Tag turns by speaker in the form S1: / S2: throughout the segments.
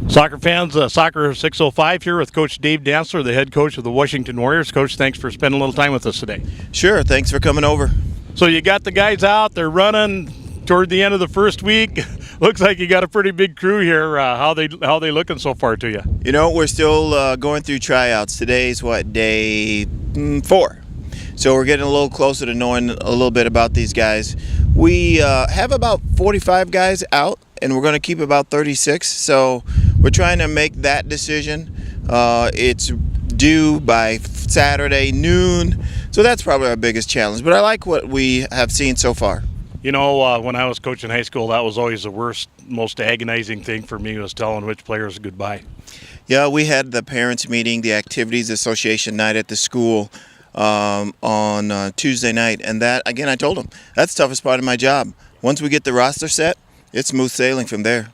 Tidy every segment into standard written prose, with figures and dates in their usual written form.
S1: Soccer fans, Soccer 605 here with Coach Dave Dancler, the head coach of the Washington Warriors. Coach, thanks for spending a little time with us today.
S2: Sure, thanks for coming over.
S1: So you got the guys out, they're running toward the end of the first week. Looks like you got a pretty big crew here. How they looking so far to you?
S2: You know, we're still going through tryouts. Today's day 4. So we're getting a little closer to knowing a little bit about these guys. We have about 45 guys out, and we're going to keep about 36. So we're trying to make that decision. It's due by Saturday noon. So that's probably our biggest challenge. But I like what we have seen so far.
S1: You know, when I was coaching high school, that was always the worst, most agonizing thing for me was telling which players goodbye.
S2: Yeah, we had the parents meeting, the activities association night at the school on Tuesday night. And that, again, I told them, that's the toughest part of my job. Once we get the roster set, it's smooth sailing from there.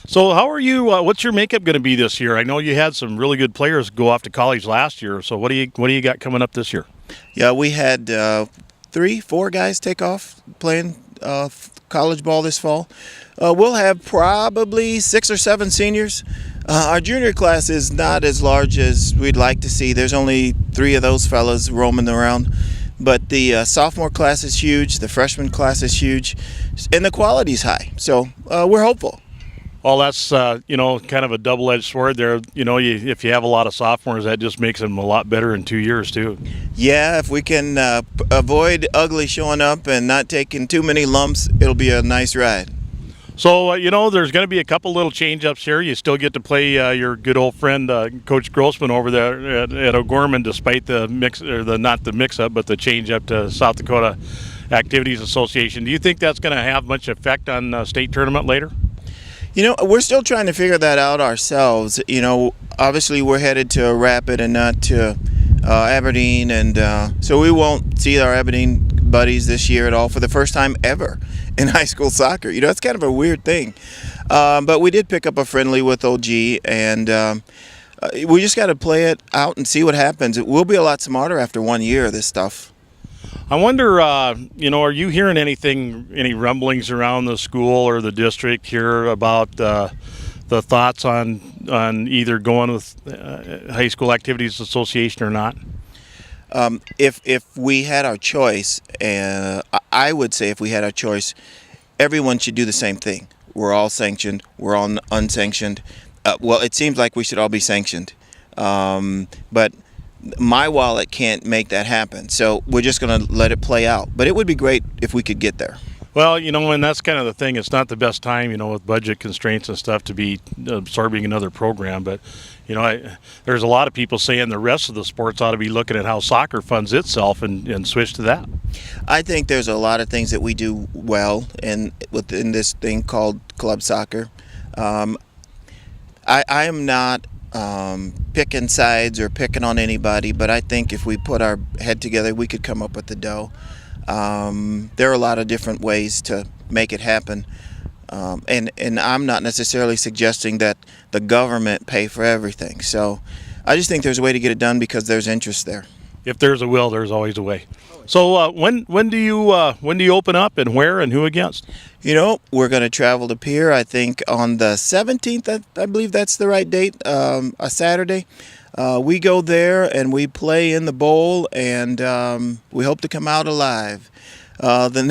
S1: So how are you, what's your makeup going to be this year? I know you had some really good players go off to college last year. So what do you got coming up this year?
S2: Yeah, we had 3-4 guys take off playing college ball this fall. We'll have probably 6 or 7 seniors. Our junior class is not as large as we'd like to see. There's only 3 of those fellas roaming around. But the sophomore class is huge, the freshman class is huge, and the quality's high. So we're hopeful.
S1: Well, that's, kind of a double-edged sword there. If you have a lot of sophomores, that just makes them a lot better in 2 years, too.
S2: Yeah, if we can avoid ugly showing up and not taking too many lumps, it'll be a nice ride.
S1: So, there's going to be a couple little change-ups here. You still get to play your good old friend, Coach Grossman, over there at O'Gorman, despite the mix, or not the mix-up, but the change-up to South Dakota Activities Association. Do you think that's going to have much effect on the state tournament later?
S2: We're still trying to figure that out ourselves. Obviously we're headed to Rapid and not to Aberdeen, and so we won't see our Aberdeen buddies this year at all for the first time ever in high school soccer. It's kind of a weird thing. But we did pick up a friendly with OG, and we just got to play it out and see what happens. We'll be a lot smarter after 1 year of this stuff.
S1: I wonder, are you hearing any rumblings around the school or the district here about the thoughts on either going with High School Activities Association or not?
S2: If we had our choice, I would say if we had our choice, everyone should do the same thing. We're all sanctioned. We're all unsanctioned. Well, it seems like we should all be sanctioned. But my wallet can't make that happen, so we're just going to let it play out. But it would be great if we could get there.
S1: Well, and that's kind of the thing. It's not the best time, with budget constraints and stuff, to be absorbing another program. But, there's a lot of people saying the rest of the sports ought to be looking at how soccer funds itself and switch to that.
S2: I think there's a lot of things that we do well within this thing called club soccer. I am not picking sides or picking on anybody, but I think if we put our head together, we could come up with the dough. There are a lot of different ways to make it happen, and I'm not necessarily suggesting that the government pay for everything. So I just think there's a way to get it done because there's interest there.
S1: If there's a will, there's always a way. So when do you open up, and where, and who against?
S2: We're going to travel to Pierre, I think, on the 17th. I believe that's the right date, a Saturday. We go there and we play in the bowl, and we hope to come out alive. The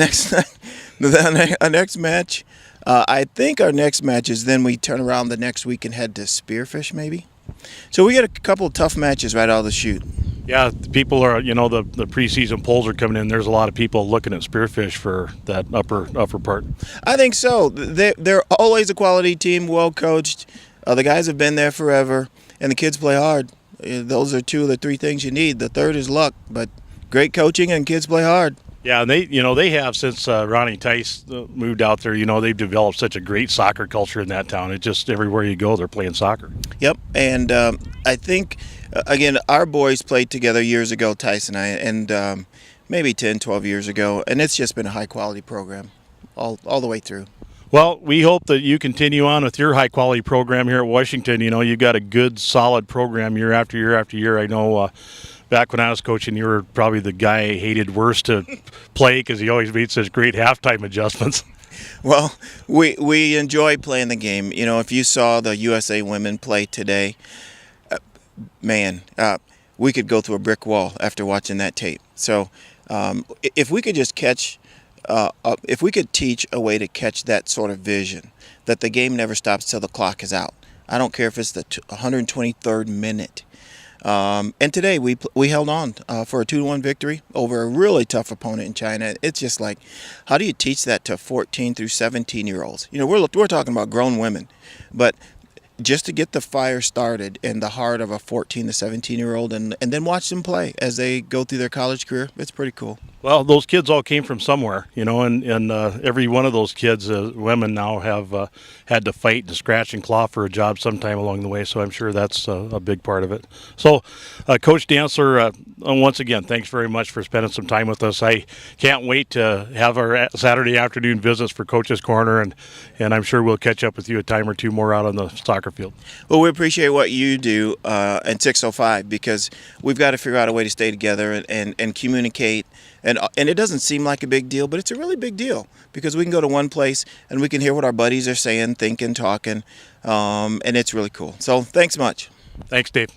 S2: next match, I think our next match is then we turn around the next week and head to Spearfish, maybe. So we get a couple of tough matches right out of the chute.
S1: Yeah, people are, the preseason polls are coming in. There's a lot of people looking at Spearfish for that upper part.
S2: I think so. They're always a quality team, well coached. The guys have been there forever, and the kids play hard. Those are 2 of the 3 things you need. The third is luck, but great coaching and kids play hard.
S1: Yeah, and they have since Ronnie Tice moved out there. They've developed such a great soccer culture in that town. It's just everywhere you go, they're playing soccer.
S2: Yep, and I think again, our boys played together years ago, Tice and I, and maybe 10, 12 years ago, and it's just been a high quality program all the way through.
S1: Well, we hope that you continue on with your high-quality program here at Washington. You've got a good, solid program year after year after year. I know back when I was coaching, you were probably the guy I hated worst to play because he always made such great halftime adjustments.
S2: Well, we enjoy playing the game. You know, if you saw the USA women play today, man, we could go through a brick wall after watching that tape. So if we could just if we could teach a way to catch that sort of vision, that the game never stops till the clock is out. I don't care if it's the 123rd minute. And today we held on for a 2-1 victory over a really tough opponent in China. It's just like, how do you teach that to 14 through 17-year-olds? You know, we're talking about grown women, but just to get the fire started in the heart of a 14 to 17-year-old and then watch them play as they go through their college career, it's pretty cool.
S1: Well, those kids all came from somewhere, you know, and every one of those kids, women now have had to fight and scratch and claw for a job sometime along the way, so I'm sure that's a big part of it. So, Coach Dancler, once again, thanks very much for spending some time with us. I can't wait to have our Saturday afternoon visits for Coach's Corner, and I'm sure we'll catch up with you a time or two more out on the soccer field.
S2: Well, we appreciate what you do in 605 because we've got to figure out a way to stay together and communicate. And it doesn't seem like a big deal, but it's a really big deal because we can go to one place and we can hear what our buddies are saying, thinking, talking, and it's really cool. So thanks much.
S1: Thanks, Dave.